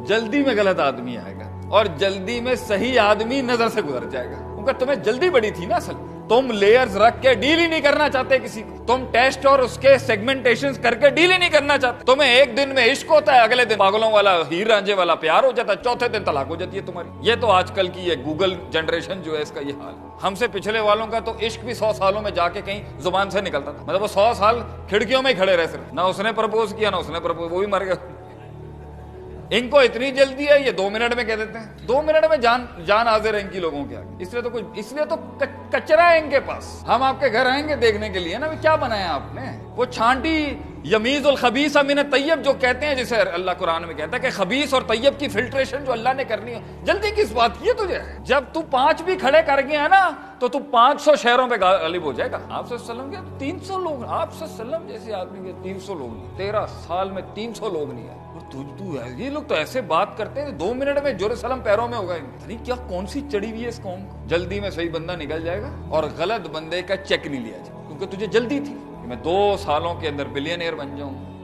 جلدی میں غلط آدمی آئے گا اور جلدی میں صحیح آدمی نظر سے گزر جائے گا، کیونکہ تمہیں جلدی بڑی تھی نا اصل۔ تم لیئرز رکھ کے ڈیل ہی نہیں کرنا چاہتے کسی کو، تم ٹیسٹ اور اس کے سیگمنٹیشن کر کے ڈیل ہی نہیں کرنا چاہتے۔ تمہیں ایک دن میں عشق ہوتا ہے، اگلے دن پاگلوں والا ہیر رانجھے والا پیار ہو جاتا ہے، چوتھے دن طلاق ہو جاتی ہے تمہاری۔ یہ تو آج کل کی یہ گوگل جنریشن جو ہے اس کا یہ حال ہے۔ ہم سے پچھلے والوں کا تو عشق بھی 100 سالوں میں جا کے کہیں زبان سے نکلتا تھا، مطلب وہ 100 سال کھڑکیوں میں ہی کھڑے رہے، صرف نہ اس نے پرپوز کیا نہ اس نے پرپوز، وہ بھی مر گیا۔ ان کو اتنی جلدی ہے، یہ 2 منٹ میں کہہ دیتے ہیں، 2 منٹ میں جان حاضر ہے ان کی لوگوں کے آگے۔ اس لیے تو کچرا ہے ان کے پاس۔ ہم آپ کے گھر آئیں گے دیکھنے کے لیے نا کیا بنایا آپ نے، وہ چھانٹی یمیز الخبیث من الطیب جو کہتے ہیں، جسے اللہ قرآن میں کہتا ہے کہ خبیث اور طیب کی فلٹریشن جو اللہ نے کرنی ہے، جلدی کس بات کی ہے تجھے؟ جب تو 5 بھی کھڑے کر گیا نا تو 500 شہروں پہ غالب ہو جائے گا۔ آپ صلی اللہ علیہ وسلم کے 300 لوگ، آپ صلی اللہ علیہ وسلم جیسے آدمی کے 300 لوگ، 13 سال میں 300 لوگ نہیں آئے، اور یہ لوگ تو ایسے بات کرتے ہیں 2 منٹ میں یروشلم پیروں میں ہوگا۔ کیا کون سی چڑی ہوئی ہے اس قوم کو؟ جلدی میں صحیح بندہ نکل جائے گا اور غلط بندے کا چیک نہیں لیا جائے، کیونکہ تجھے جلدی تھی کہ میں 2 سالوں کے اندر بلینئر بن جاؤں۔